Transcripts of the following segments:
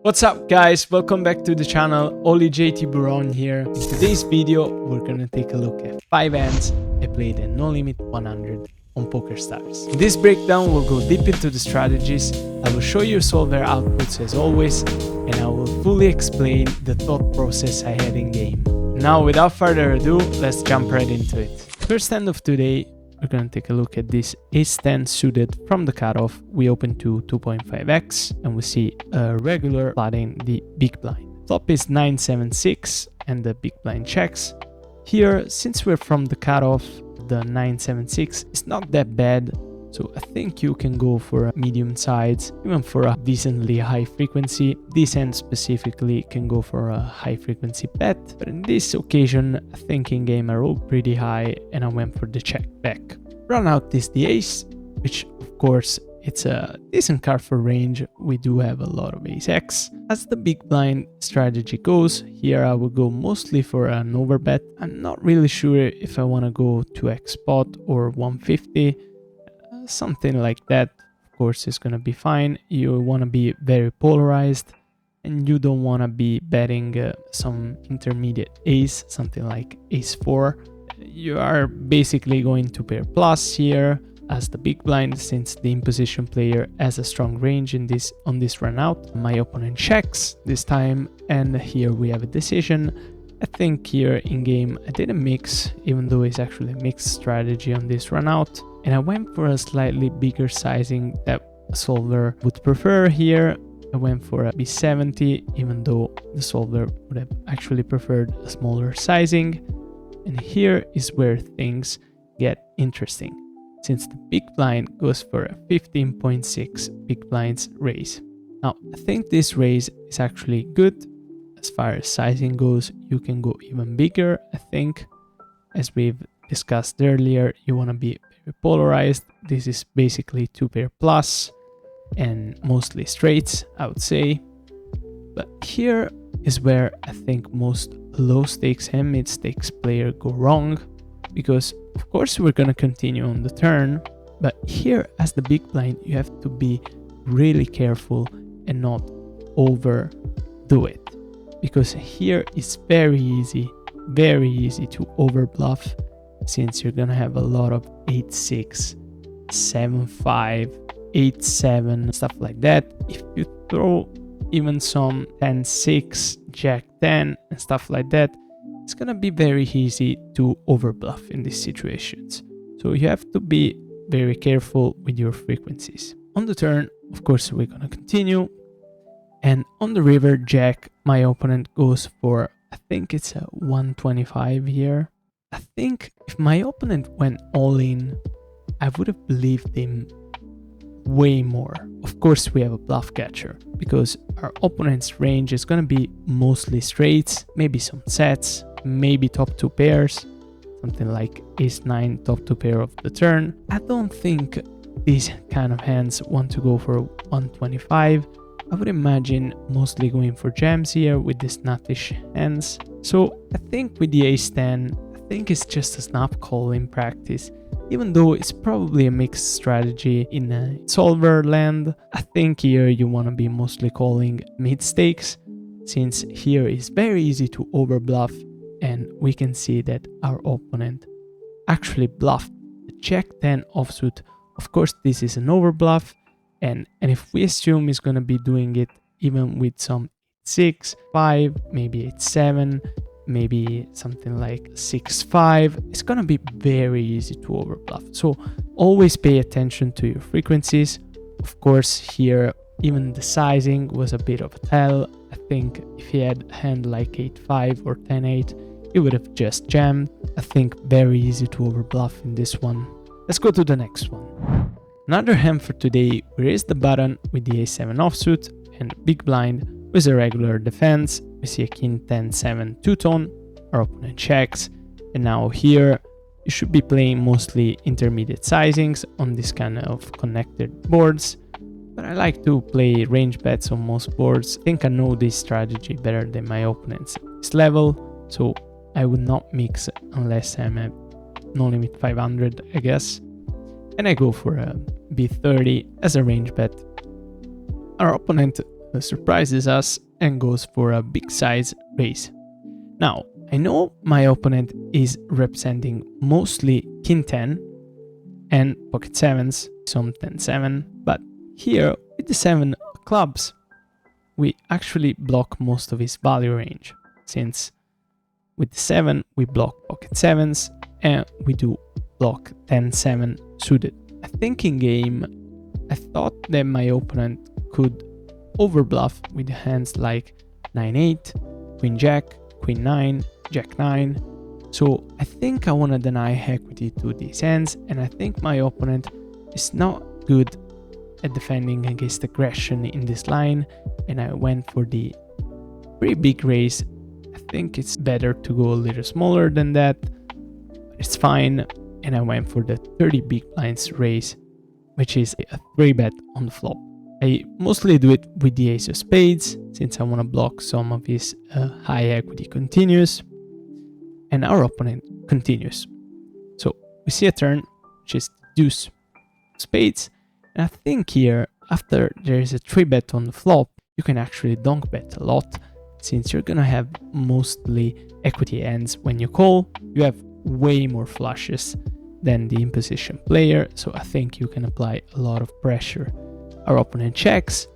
What's up guys, welcome back to the channel. Oli JT Buron here. In today's video we're gonna take a look at 5 hands I played at no limit 100 on PokerStars. In this breakdown we'll go deep into the strategies, I will show you solver outputs as always, and I will fully explain the thought process I had in game. Now without further ado, let's jump right into it. First hand of today, we're going to take a look at this ace-10 suited from the cutoff. We open to 2.5x and we see a regular flooding the big blind. Top is 976 and the big blind checks. Here, since we're from the cutoff, the 976 is not that bad. So I think you can go for a medium size, even for a decently high frequency. This hand specifically can go for a high frequency bet, but in this occasion, I think in game I rolled pretty high and I went for the check back. Run out is the ace, which of course it's a decent card for range. We do have a lot of ace X. As the big blind strategy goes, here I will go mostly for an overbet. I'm not really sure if I want to go 2x spot or 150. Something like that, of course, is going to be fine. You want to be very polarized and you don't want to be betting some intermediate ace, something like ace 4. You are basically going to pair plus here as the big blind, since the imposition player has a strong range in this on this run out. My opponent checks this time and here we have a decision. I think here in game I did a mix, even though it's actually a mixed strategy on this run out. And I went for a slightly bigger sizing that a solver would prefer here. I went for a B70, even though the solver would have actually preferred a smaller sizing. And here is where things get interesting, since the big blind goes for a 15.6 big blinds raise. Now, I think this raise is actually good. As far as sizing goes, you can go even bigger, I think. As we've discussed earlier, you want to be very polarized. This is basically 2-pair plus and mostly straights, I would say. But here is where I think most low stakes and mid stakes player go wrong, because of course we're going to continue on the turn, but here as the big blind you have to be really careful and not overdo it, because here it's very easy to overbluff, since you're gonna have a lot of 8-6, 7-5, 8-7, stuff like that. If you throw even some 10-6, Jack-10 and stuff like that, it's gonna be very easy to overbluff in these situations. So you have to be very careful with your frequencies. On the turn, of course, we're gonna continue. And on the river jack, my opponent goes for, I think it's a 125 here. I think if my opponent went all in, I would have believed him way more. Of course, we have a bluff catcher, because our opponent's range is going to be mostly straights, maybe some sets, maybe top 2 pairs, something like ace-9 top 2 pair of the turn. I don't think these kind of hands want to go for 125. I would imagine mostly going for jams here with these nuttish hands. So I think with the ace-10, I think it's just a snap call in practice. Even though it's probably a mixed strategy in a solver land, I think here you want to be mostly calling mid stakes, since here is very easy to overbluff, and we can see that our opponent actually bluffed the Jack-10 offsuit. Of course, this is an overbluff, and if we assume he's going to be doing it even with some 6, 5, maybe 8-7, maybe something like 6-5, it's gonna be very easy to overbluff. So always pay attention to your frequencies. Of course, here even the sizing was a bit of a tell. I think if he had a hand like 8-5 or 10-8, he would have just jammed. I think very easy to overbluff in this one. Let's go to the next one. Another hand for today, we raise the button with the a7 offsuit and big blind with a regular defense. We see a king 10-7 two-tone, our opponent checks, and now here you should be playing mostly intermediate sizings on this kind of connected boards, but I like to play range bets on most boards. I think I know this strategy better than my opponents at this level, so I would not mix unless I'm at no limit 500, I guess, and I go for a B30 as a range bet. Our opponent surprises us and goes for a big size raise. Now, I know my opponent is representing mostly King 10 and pocket 7s, some 10-7, but here with the 7 clubs, we actually block most of his value range, since with the 7 we block pocket 7s and we do block 10-7 suited. I think in game I thought that my opponent could overbluff with hands like 9-8, Queen Jack, Queen 9, Jack 9. So I think I want to deny equity to these hands, and I think my opponent is not good at defending against aggression in this line, and I went for the pretty big raise. I think it's better to go a little smaller than that, but it's fine, and I went for the 30 big blinds raise, which is a 3-bet on the flop. I mostly do it with the ace of spades, since I want to block some of his high equity continues, and our opponent continues. So we see a turn, which is deuce spades, and I think here, after there is a 3-bet on the flop, you can actually donk bet a lot, since you're gonna have mostly equity hands when you call. You have way more flushes than the imposition player, so I think you can apply a lot of pressure. Our opponent checks,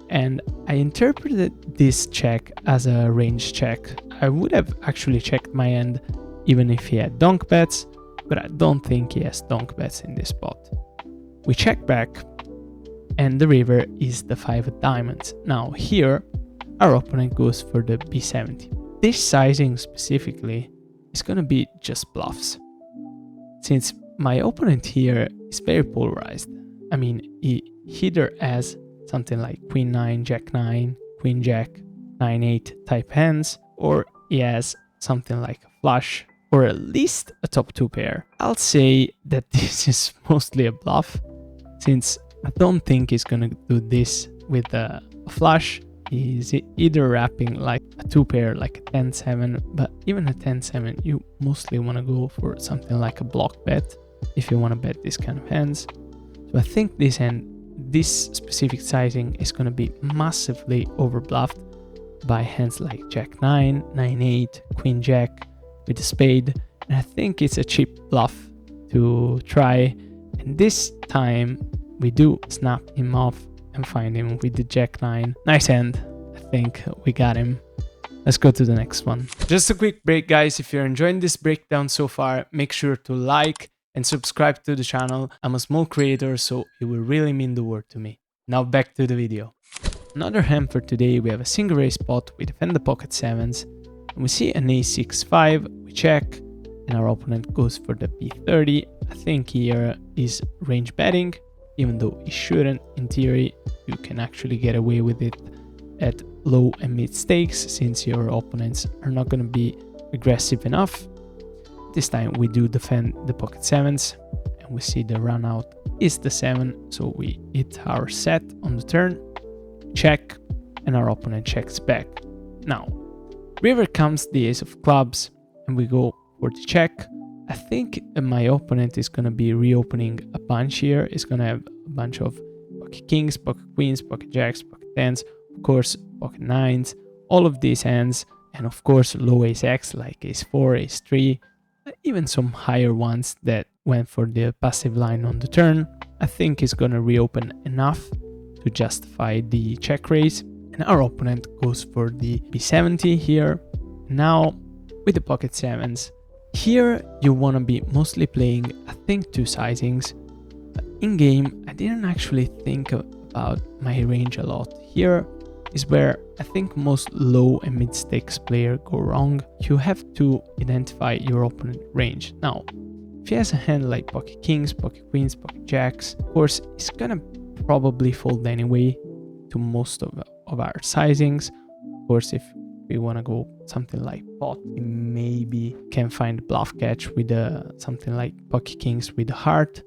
and I interpreted this check as a range check. I would have actually checked my hand even if he had donk bets, but I don't think he has donk bets in this spot. We check back, and the river is the 5 of diamonds. Now here, our opponent goes for the B70. This sizing specifically is gonna be just bluffs, since my opponent here is very polarized. I mean, he either has something like Queen 9, Jack 9, Queen Jack, 9-8 type hands, or he has something like a flush, or at least a top 2 pair. I'll say that this is mostly a bluff, since I don't think he's gonna do this with a flush. He's either wrapping like a 2 pair, like a 10-7, but even a 10-7, you mostly want to go for something like a block bet if you want to bet this kind of hands. So I think this hand, this specific sizing is going to be massively overbluffed by hands like Jack 9, 9-8, Queen Jack with a spade, and I think it's a cheap bluff to try, and this time we do snap him off and find him with the Jack 9. Nice hand. I think we got him. Let's go to the next one. Just a quick break, guys. If you're enjoying this breakdown so far, make sure to like and subscribe to the channel. I'm a small creator, so it will really mean the world to me. Now back to the video. Another hand for today, we have a single raise spot. We defend the pocket 7s, and we see an a6-5. We check, and our opponent goes for the b30. I think here is range betting, even though he shouldn't. In theory, you can actually get away with it at low and mid stakes, since your opponents are not going to be aggressive enough. This time we do defend the pocket 7s, and we see the run out is the 7, so we hit our set on the turn, check, and our opponent checks back. Now, river comes the ace of clubs, and we go for the check. I think my opponent is going to be reopening a bunch here. It's going to have a bunch of pocket kings, pocket queens, pocket jacks, pocket 10s, of course pocket 9s, all of these hands, and of course low ace x like ace 4, ace 3, even some higher ones that went for the passive line on the turn. I think it's going to reopen enough to justify the check raise, and our opponent goes for the b70 here. Now with the pocket 7s, here you want to be mostly playing, I think, 2 sizings, but in game I didn't actually think about my range a lot. Here is where I think most low and mid stakes players go wrong. You have to identify your opponent range. Now, if he has a hand like pocket kings, pocket queens, pocket jacks, of course he's gonna probably fold anyway to most of our sizings. Of course, if we want to go something like pot, we maybe can find bluff catch with something like pocket kings with a heart,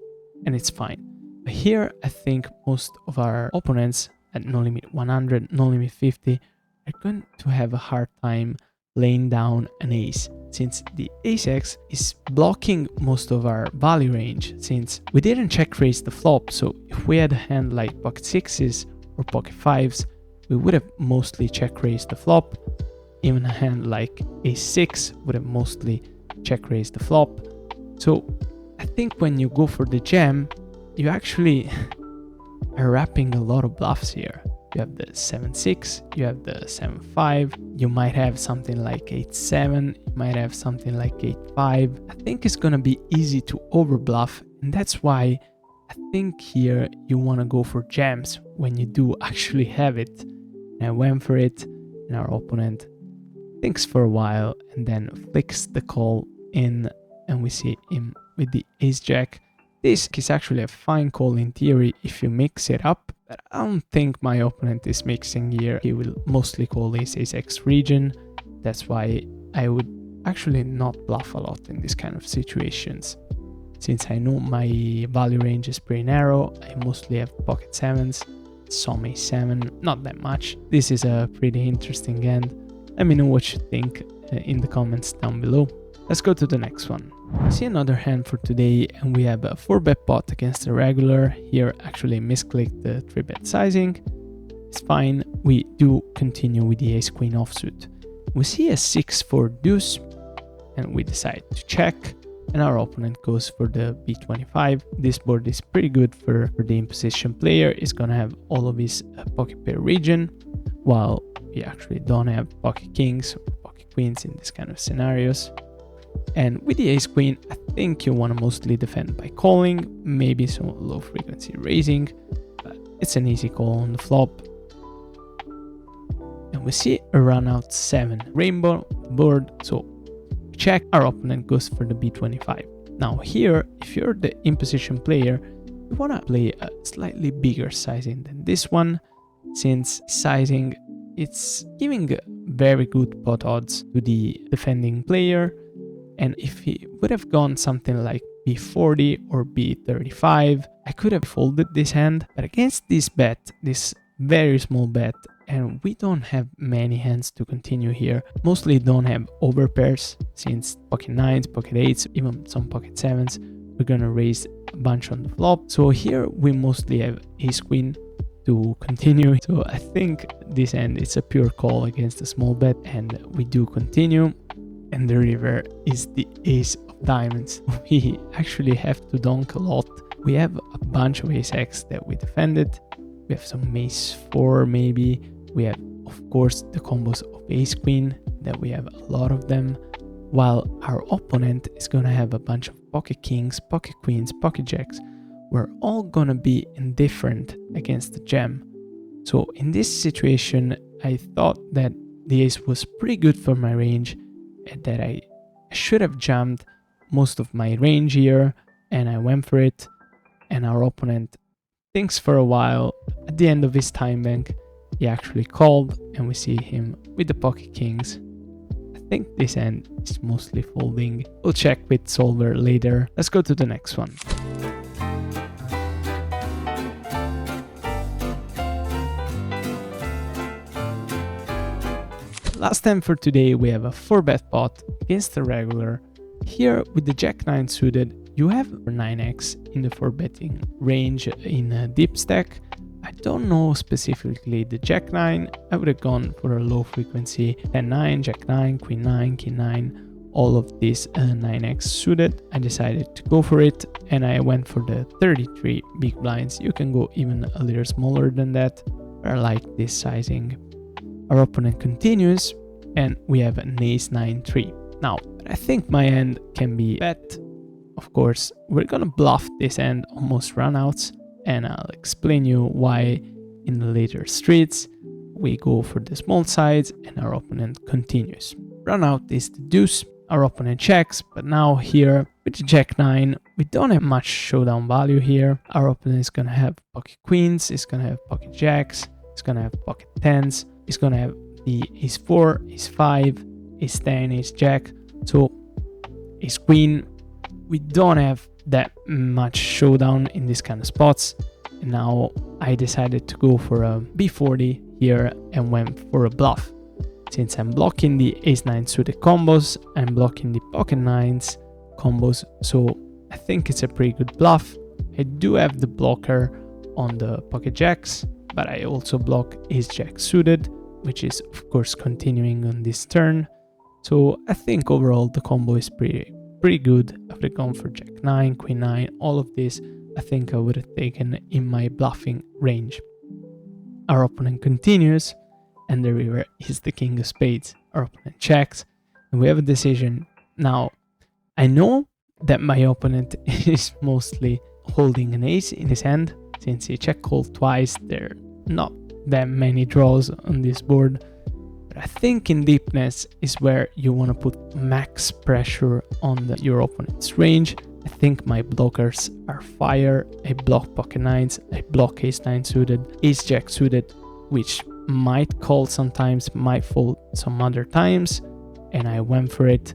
and it's fine. But here I think most of our opponents at no limit 100, no limit 50 are going to have a hard time laying down an ace, since the ace x is blocking most of our value range, since we didn't check raise the flop. So if we had a hand like pocket 6s or pocket 5s, we would have mostly check raised the flop. Even a hand like ace6 would have mostly check raised the flop. So I think when you go for the jam, you actually are wrapping a lot of bluffs here. You have the 7-6, you have the 7-5, you might have something like 8-7, you might have something like 8-5. I think it's gonna be easy to overbluff, and that's why I think here you wanna go for jams when you do actually have it. And I went for it, and our opponent thinks for a while and then flicks the call in, and we see him with the ace-jack. This is actually a fine call in theory if you mix it up, but I don't think my opponent is mixing here. He will mostly call ace-x region. That's why I would actually not bluff a lot in this kind of situations. Since I know my value range is pretty narrow, I mostly have pocket sevens, some ace-7, not that much. This is a pretty interesting hand. Let me know what you think in the comments down below. Let's go to the next one. See another hand for today, and we have a 4-bet pot against the regular. Here actually misclicked the 3-bet sizing. It's fine. We do continue with the ace-queen offsuit. We see a 6-4 deuce, and we decide to check, and our opponent goes for the b25. This board is pretty good for the imposition player. He's gonna have all of his pocket pair region, while we actually don't have pocket kings or pocket queens in this kind of scenarios. And with the ace queen, I think you want to mostly defend by calling, maybe some low frequency raising, but it's an easy call on the flop. And we see a run out 7 rainbow board, so we check, our opponent goes for the b25. Now here, if you're the imposition player, you want to play a slightly bigger sizing than this one, since sizing it's giving very good pot odds to the defending player. And if he would have gone something like b40 or b35, I could have folded this hand. But against this bet, this very small bet, and we don't have many hands to continue here. Mostly don't have overpairs, since pocket 9s, pocket 8s, even some pocket 7s, we're gonna raise a bunch on the flop. So here we mostly have ace queen to continue. So I think this hand is a pure call against a small bet, and we do continue. And the river is the ace of diamonds. We actually have to donk a lot. We have a bunch of ace-x that we defended. We have some ace-4 maybe. We have, of course, the combos of ace-queen, that we have a lot of them. While our opponent is gonna have a bunch of pocket kings, pocket queens, pocket jacks. We're all gonna be indifferent against the jam. So in this situation, I thought that the ace was pretty good for my range, and that I should have jammed most of my range here, and I went for it, and our opponent thinks for a while. At the end of his time bank, he actually called, and we see him with the pocket kings. I think this hand is mostly folding. We'll check with solver later. Let's go to the next one. Last time for today, we have a 4-bet pot against the regular. Here with the jack-9 suited, you have 9x in the 4-betting range in a deep stack. I don't know specifically the jack-9. I would have gone for a low frequency 10-9, jack-9, queen-9, king-9, all of these 9x suited. I decided to go for it, and I went for the 33 big blinds. You can go even a little smaller than that. I like this sizing. Our opponent continues, and we have an ace-9-3. Now, I think my hand can be bet. Of course, we're gonna bluff this hand almost runouts, and I'll explain you why in the later streets. We go for the small sides, and our opponent continues. Runout is the deuce. Our opponent checks, but now here with the jack-9, we don't have much showdown value here. Our opponent is gonna have pocket queens, he's gonna have pocket jacks, he's gonna have pocket 10s. He's gonna have the ace-4, ace-5, ace-10, ace-jack. So ace-queen, we don't have that much showdown in this kind of spots. And now I decided to go for a b40 here and went for a bluff. Since I'm blocking the ace-9 suited combos, I'm blocking the pocket 9s combos. So I think it's a pretty good bluff. I do have the blocker on the pocket jacks. but I also block ace-jack suited, which is of course continuing on this turn. So I think overall the combo is pretty good. After gone for jack 9, queen 9, all of this I think I would have taken in my bluffing range. Our opponent continues, and the river is the king of spades. Our opponent checks, and we have a decision. Now, I know that my opponent is mostly holding an ace in his hand. Since he check called twice, there are not that many draws on this board. But I think in deepness is where you want to put max pressure on your opponent's range. I think my blockers are fire. I block pocket nines, I block ace 9 suited, ace jack suited, which might call sometimes, might fold some other times, and I went for it.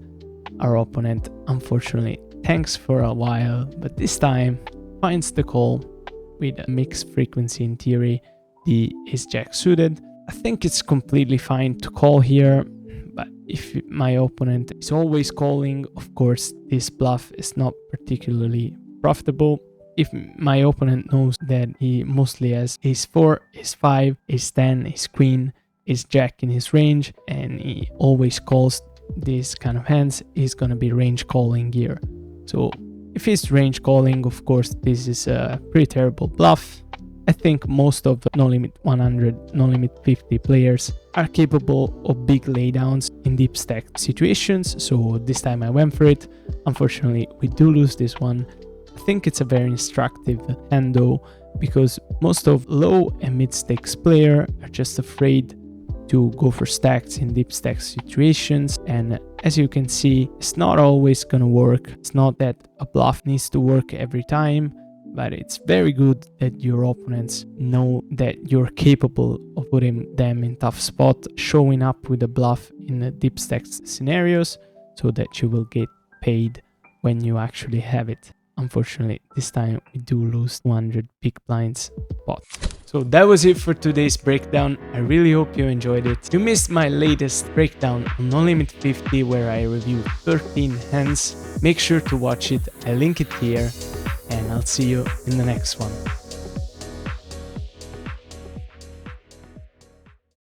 Our opponent unfortunately tanks for a while, but this time finds the call with a mixed frequency in theory, the ace jack suited. I think it's completely fine to call here, but if my opponent is always calling, of course this bluff is not particularly profitable. If my opponent knows that he mostly has ace 4, ace 5, ace 10, ace queen, ace jack in his range, and he always calls these kind of hands, he's gonna be range calling here. So if he's range calling, of course this is a pretty terrible bluff. I think most of No Limit 100, No Limit 50 players are capable of big laydowns in deep stack situations, so this time I went for it. Unfortunately, we do lose this one. I think it's a very instructive hand though, because most of low and mid stakes players are just afraid to go for stacks in deep stack situations, and as you can see, it's not always gonna work. It's not that a bluff needs to work every time, but it's very good that your opponents know that you're capable of putting them in tough spot, showing up with a bluff in the deep stacks scenarios, so that you will get paid when you actually have it. Unfortunately, this time we do lose 200 big blinds pot. So that was it for today's breakdown. I really hope you enjoyed it. If you missed my latest breakdown on No Limit 50 where I review 13 hands, make sure to watch it. I link it here, and I'll see you in the next one.